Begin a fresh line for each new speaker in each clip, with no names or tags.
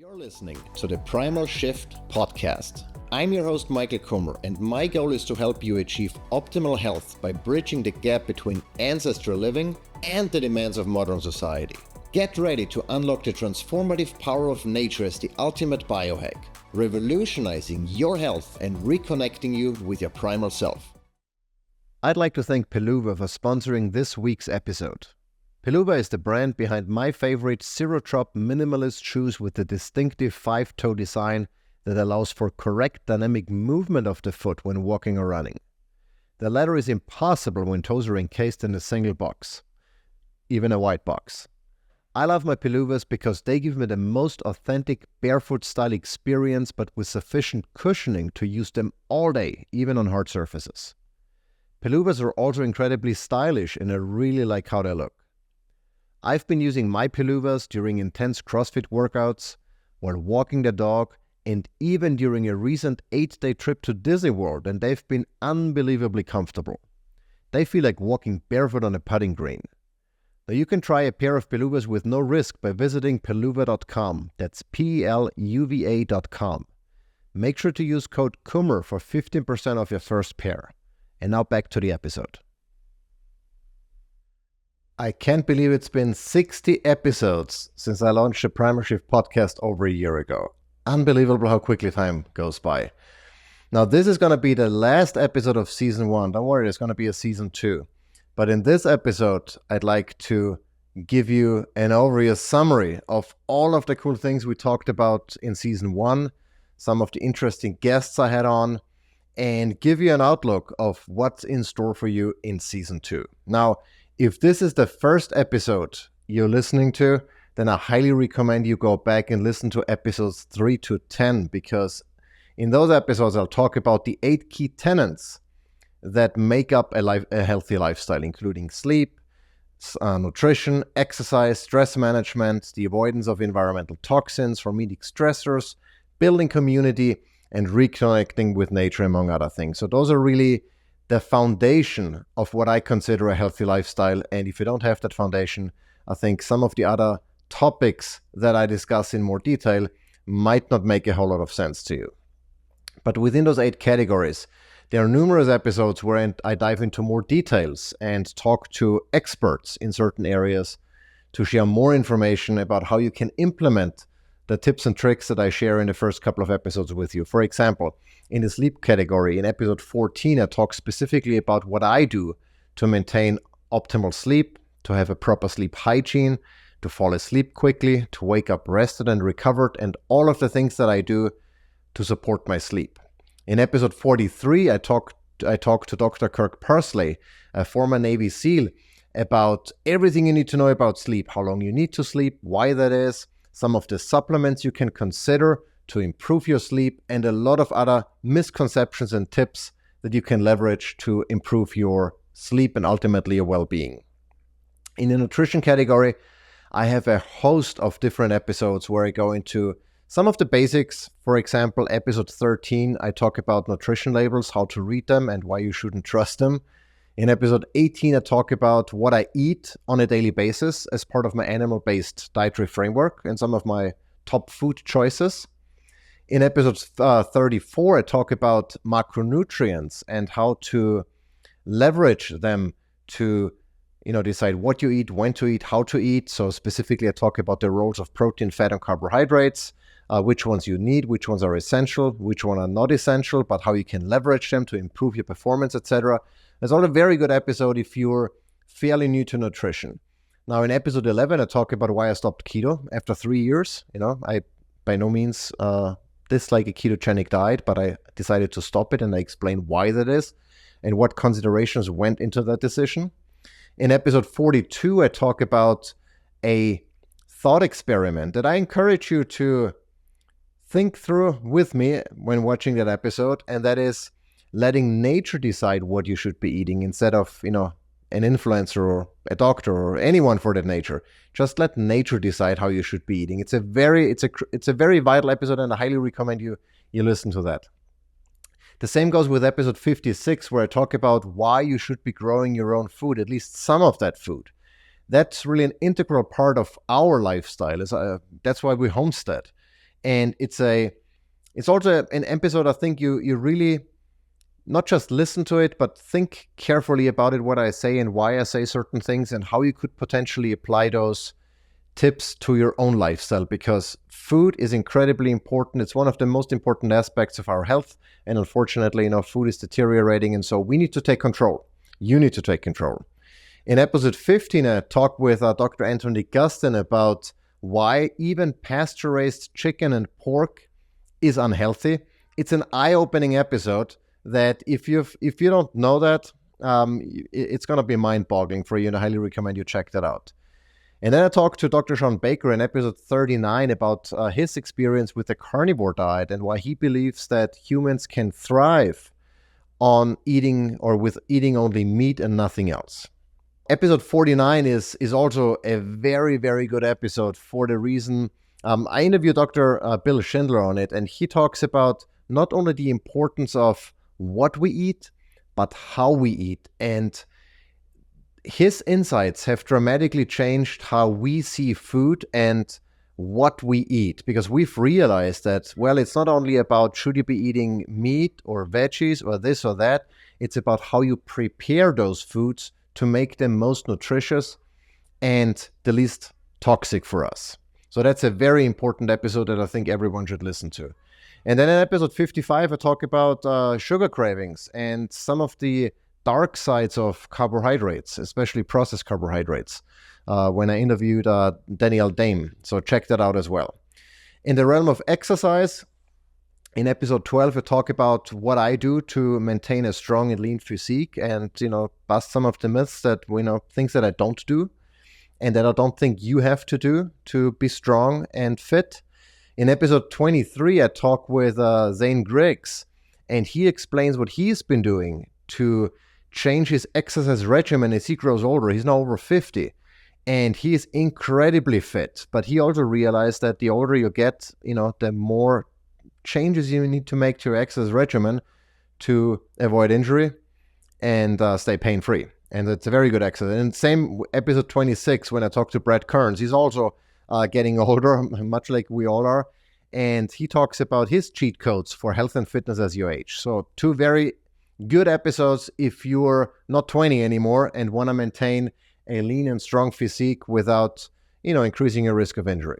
You're listening to the Primal Shift Podcast. I'm your host, Michael Kummer, and my goal is to help you achieve optimal health by bridging the gap between ancestral living and the demands of modern society. Get ready to unlock the transformative power of nature as the ultimate biohack, revolutionizing your health and reconnecting you with your primal self. I'd like to thank Peluva for sponsoring this week's episode. Peluva is the brand behind my favorite zero-drop minimalist shoes with the distinctive five-toe design that allows for correct dynamic movement of the foot when walking or running. The latter is impossible when toes are encased in a single box, even a white box. I love my Peluvas because they give me the most authentic barefoot style experience, but with sufficient cushioning to use them all day, even on hard surfaces. Peluvas are also incredibly stylish and I really like how they look. I've been using my Peluvas during intense CrossFit workouts, while walking the dog, and even during a recent 8-day trip to Disney World, and they've been unbelievably comfortable. They feel like walking barefoot on a putting green. Now you can try a pair of Peluvas with no risk by visiting peluva.com. That's peluva.com. Make sure to use code KUMMER for 15% off your first pair. And now back to the episode. I can't believe it's been 60 episodes since I launched the Primal Shift Podcast over a year ago. Unbelievable how quickly time goes by. Now, this is going to be the last episode of Season 1. Don't worry, there's going to be a Season 2. But in this episode, I'd like to give you an overview summary of all of the cool things we talked about in Season 1, some of the interesting guests I had on, and give you an outlook of what's in store for you in Season 2. Now, if this is the first episode you're listening to, then I highly recommend you go back and listen to episodes 3 to 10, because in those episodes I'll talk about the 8 key tenants that make up a healthy lifestyle, including sleep, nutrition, exercise, stress management, the avoidance of environmental toxins, hormetic stressors, building community, and reconnecting with nature, among other things. So those are really the foundation of what I consider a healthy lifestyle. And if you don't have that foundation, I think some of the other topics that I discuss in more detail might not make a whole lot of sense to you. But within those 8 categories, there are numerous episodes where I dive into more details and talk to experts in certain areas to share more information about how you can implement the tips and tricks that I share in the first couple of episodes with you. For example, in the sleep category, in episode 14, I talk specifically about what I do to maintain optimal sleep, to have a proper sleep hygiene, to fall asleep quickly, to wake up rested and recovered, and all of the things that I do to support my sleep. In episode 43, I talk to Dr. Kirk Parsley, a former Navy SEAL, about everything you need to know about sleep, how long you need to sleep, why that is, some of the supplements you can consider to improve your sleep, and a lot of other misconceptions and tips that you can leverage to improve your sleep and ultimately your well-being. In the nutrition category, I have a host of different episodes where I go into some of the basics. For example, episode 13, I talk about nutrition labels, how to read them, and why you shouldn't trust them. In episode 18, I talk about what I eat on a daily basis as part of my animal-based dietary framework and some of my top food choices. In episode 34, I talk about macronutrients and how to leverage them to decide what you eat, when to eat, how to eat. So specifically, I talk about the roles of protein, fat, and carbohydrates, which ones you need, which ones are essential, which ones are not essential, but how you can leverage them to improve your performance, etc. It's all a very good episode if you're fairly new to nutrition. Now, in episode 11, I talk about why I stopped keto after 3 years. I by no means dislike a ketogenic diet, but I decided to stop it, and I explain why that is and what considerations went into that decision. In episode 42, I talk about a thought experiment that I encourage you to think through with me when watching that episode, and that is letting nature decide what you should be eating instead of, an influencer or a doctor or anyone for that nature. Just let nature decide how you should be eating. It's a very vital episode, and I highly recommend you listen to that. The same goes with episode 56, where I talk about why you should be growing your own food, at least some of that food. That's really an integral part of our lifestyle. That's why we homestead. And it's also an episode I think you really not just listen to it, but think carefully about it, what I say and why I say certain things, and how you could potentially apply those tips to your own lifestyle, because food is incredibly important. It's one of the most important aspects of our health. And unfortunately, food is deteriorating. And so we need to take control. You need to take control. In episode 15, I talked with Dr. Anthony Gustin about why even pasture-raised chicken and pork is unhealthy. It's an eye-opening episode that if you don't know that, it's going to be mind-boggling for you, and I highly recommend you check that out. And then I talked to Dr. Sean Baker in episode 39 about his experience with the carnivore diet and why he believes that humans can thrive on eating only meat and nothing else. Episode 49 is also a very, very good episode for the reason I interviewed Dr. Bill Schindler on it, and he talks about not only the importance of what we eat, but how we eat. And his insights have dramatically changed how we see food and what we eat, because we've realized that, well, it's not only about should you be eating meat or veggies or this or that, it's about how you prepare those foods to make them most nutritious and the least toxic for us. So that's a very important episode that I think everyone should listen to. And then in episode 55, I talk about sugar cravings and some of the dark sides of carbohydrates, especially processed carbohydrates, when I interviewed Danielle Dame. So check that out as well. In the realm of exercise, in episode 12, I talk about what I do to maintain a strong and lean physique and, bust some of the myths that, things that I don't do and that I don't think you have to do to be strong and fit. In episode 23, I talk with Zane Griggs, and he explains what he's been doing to change his exercise regimen as he grows older. He's now over 50, and he is incredibly fit. But he also realized that the older you get, the more changes you need to make to your exercise regimen to avoid injury and stay pain-free. And it's a very good exercise. And same episode 26, when I talked to Brad Kearns, he's also getting older, much like we all are. And he talks about his cheat codes for health and fitness as you age. So 2 very good episodes if you're not 20 anymore and want to maintain a lean and strong physique without, increasing your risk of injury.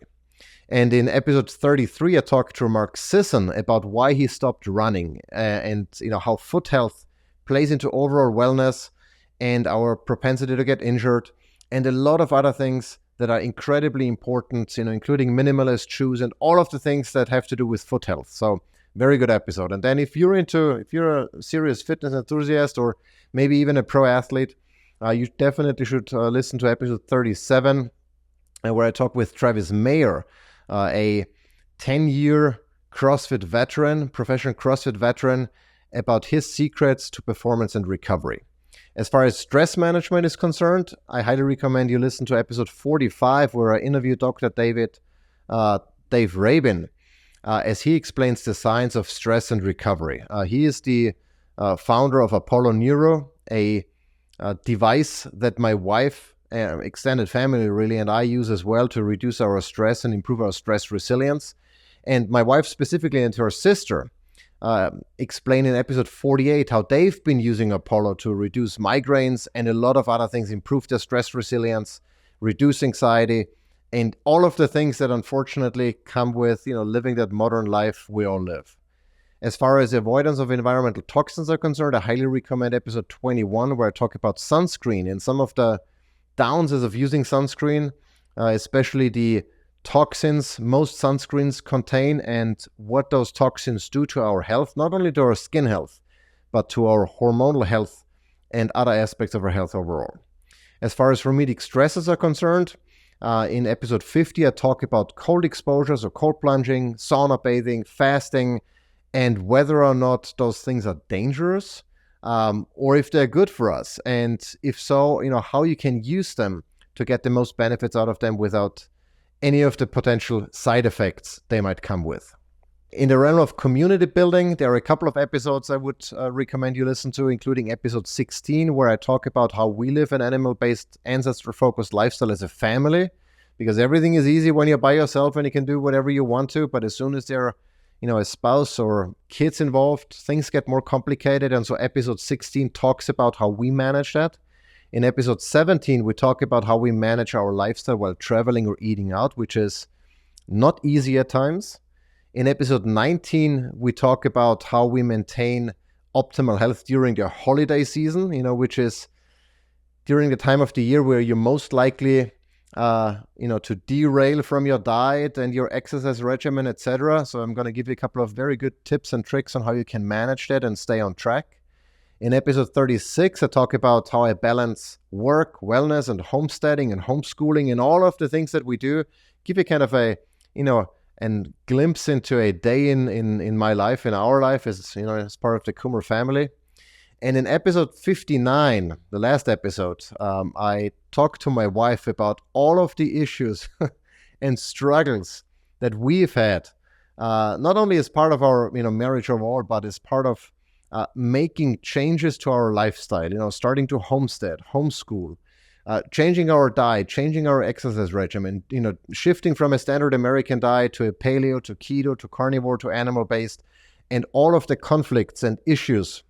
And in episode 33, I talked to Mark Sisson about why he stopped running and, how foot health plays into overall wellness and our propensity to get injured, and a lot of other things that are incredibly important, including minimalist shoes and all of the things that have to do with foot health. So very good episode. And then if you're a serious fitness enthusiast or maybe even a pro athlete, you definitely should listen to episode 37, where I talk with Travis Mayer, a 10-year CrossFit veteran, professional CrossFit veteran, about his secrets to performance and recovery. As far as stress management is concerned, I highly recommend you listen to episode 45, where I interview Dr. Dave Rabin, as he explains the science of stress and recovery. He is the founder of Apollo Neuro, a device that my wife, extended family really, and I use as well to reduce our stress and improve our stress resilience. And my wife specifically and her sister explain in episode 48 how they've been using Apollo to reduce migraines and a lot of other things, improve their stress resilience, reduce anxiety, and all of the things that unfortunately come with, living that modern life we all live. As far as avoidance of environmental toxins are concerned, I highly recommend episode 21, where I talk about sunscreen and some of the downsides of using sunscreen, especially the toxins most sunscreens contain and what those toxins do to our health, not only to our skin health, but to our hormonal health and other aspects of our health overall. As far as hormetic stressors are concerned, in episode 50, I talk about cold exposures or cold plunging, sauna bathing, fasting, and whether or not those things are dangerous or if they're good for us. And if so, how you can use them to get the most benefits out of them without any of the potential side effects they might come with. In the realm of community building, there are a couple of episodes I would recommend you listen to, including episode 16, where I talk about how we live an animal-based, ancestral-focused lifestyle as a family. because everything is easy when you're by yourself and you can do whatever you want to. But as soon as there are, a spouse or kids involved, things get more complicated. And so episode 16 talks about how we manage that. In episode 17, we talk about how we manage our lifestyle while traveling or eating out, which is not easy at times. In episode 19, we talk about how we maintain optimal health during the holiday season, which is during the time of the year where you're most likely to derail from your diet and your exercise regimen, etc. So I'm going to give you a couple of very good tips and tricks on how you can manage that and stay on track. In episode 36, I talk about how I balance work, wellness, and homesteading and homeschooling and all of the things that we do. Give you kind of a, and glimpse into a day in my life, in our life, as part of the Kummer family. And in episode 59, the last episode, I talked to my wife about all of the issues and struggles that we've had, not only as part of our marriage overall, but as part of making changes to our lifestyle. Starting to homestead, homeschool, changing our diet, changing our exercise regimen. Shifting from a standard American diet to a paleo, to keto, to carnivore, to animal-based, and all of the conflicts and issues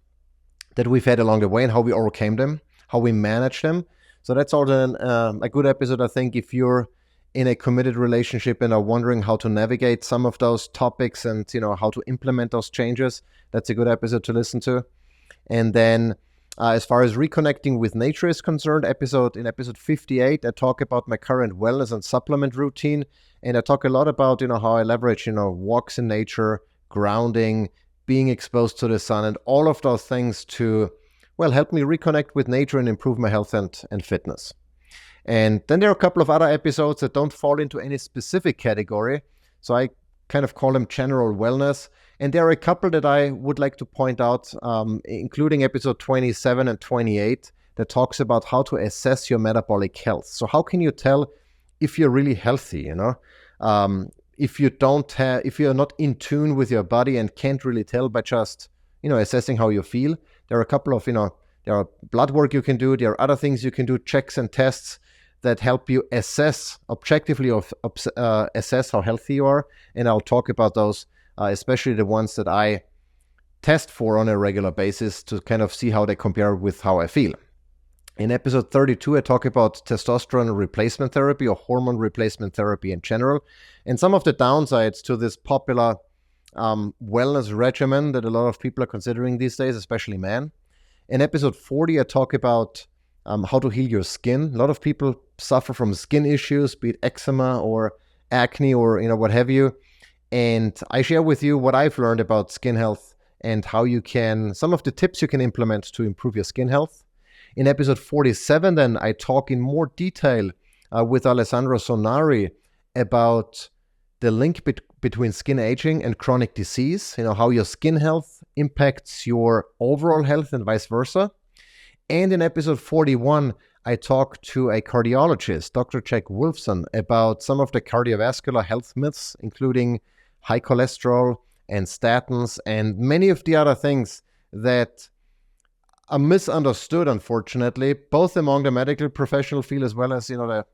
that we've had along the way and how we overcame them, how we manage them. So that's all a good episode, I think, if you're in a committed relationship and are wondering how to navigate some of those topics and, how to implement those changes. That's a good episode to listen to. And then as far as reconnecting with nature is concerned, in episode 58, I talk about my current wellness and supplement routine. And I talk a lot about, how I leverage, walks in nature, grounding, being exposed to the sun, and all of those things to, help me reconnect with nature and improve my health and fitness. And then there are a couple of other episodes that don't fall into any specific category. So I kind of call them general wellness. And there are a couple that I would like to point out, including episode 27 and 28, that talks about how to assess your metabolic health. So how can you tell if you're really healthy, if you're not in tune with your body and can't really tell by just, assessing how you feel. There are a couple of, there are blood work you can do. There are other things you can do, checks and tests that help you objectively assess how healthy you are. And I'll talk about those, especially the ones that I test for on a regular basis to kind of see how they compare with how I feel. In episode 32, I talk about testosterone replacement therapy or hormone replacement therapy in general, and some of the downsides to this popular wellness regimen that a lot of people are considering these days, especially men. In episode 40, I talk about how to heal your skin. A lot of people suffer from skin issues, be it eczema or acne or what have you. And I share with you what I've learned about skin health and how some of the tips you can implement to improve your skin health. In episode 47, then, I talk in more detail with Alessandro Sonari about the link between skin aging and chronic disease, how your skin health impacts your overall health and vice versa. And in episode 41, I talk to a cardiologist, Dr. Jack Wolfson, about some of the cardiovascular health myths, including high cholesterol and statins and many of the other things that are misunderstood, unfortunately, both among the medical professional field as well as, the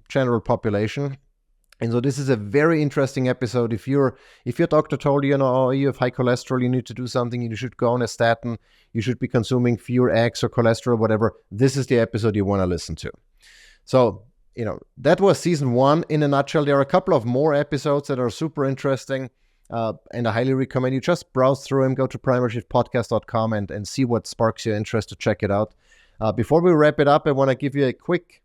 general population. And so this is a very interesting episode. If your doctor told you, you have high cholesterol, you need to do something, you should go on a statin, you should be consuming fewer eggs or cholesterol, whatever, this is the episode you want to listen to. So, that was season 1 in a nutshell. There are a couple of more episodes that are super interesting, and I highly recommend you just browse through them, go to primalshiftpodcast.com and see what sparks your interest to check it out. Before we wrap it up, I want to give you a quick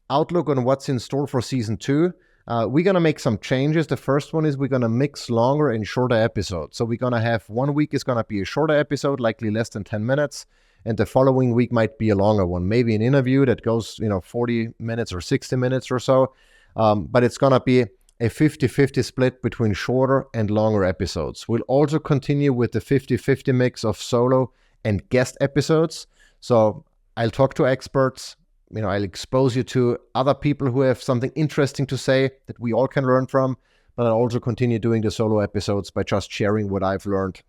outlook on what's in store for season 2. We're going to make some changes. The first one is we're going to mix longer and shorter episodes. So we're going to have 1 week is going to be a shorter episode, likely less than 10 minutes. And the following week might be a longer one, maybe an interview that goes, 40 minutes or 60 minutes or so. But it's going to be a 50-50 split between shorter and longer episodes. We'll also continue with the 50-50 mix of solo and guest episodes. So I'll talk to experts. I'll expose you to other people who have something interesting to say that we all can learn from, but I'll also continue doing the solo episodes by just sharing what I've learned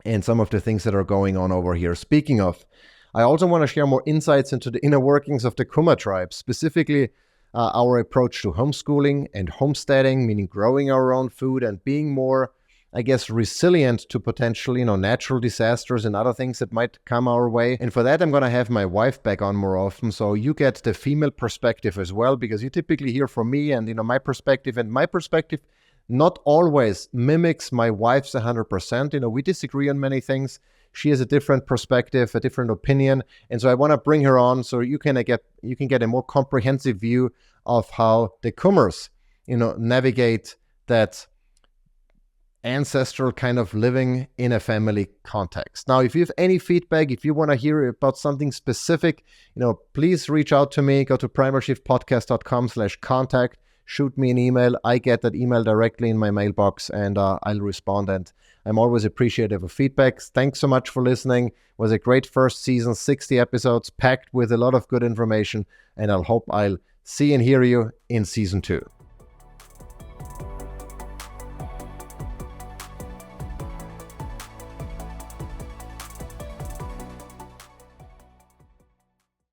and some of the things that are going on over here. Speaking of, I also want to share more insights into the inner workings of the Kummer tribe, specifically our approach to homeschooling and homesteading, meaning growing our own food and being more, I guess, resilient to potential, natural disasters and other things that might come our way. And for that, I'm going to have my wife back on more often. So you get the female perspective as well, because you typically hear from me and, my perspective, and my perspective not always mimics my wife's 100%. We disagree on many things. She has a different perspective, a different opinion. And so I want to bring her on so you can get a more comprehensive view of how the Kummers, navigate that ancestral kind of living in a family context. Now, if you have any feedback, if you want to hear about something specific, please reach out to me. Go to primalshiftpodcast.com/contact. Shoot me an email. I get that email directly in my mailbox, and I'll respond. And I'm always appreciative of feedbacks. Thanks so much for listening. It was a great first season, 60 episodes packed with a lot of good information. And I'll see and hear you in season 2.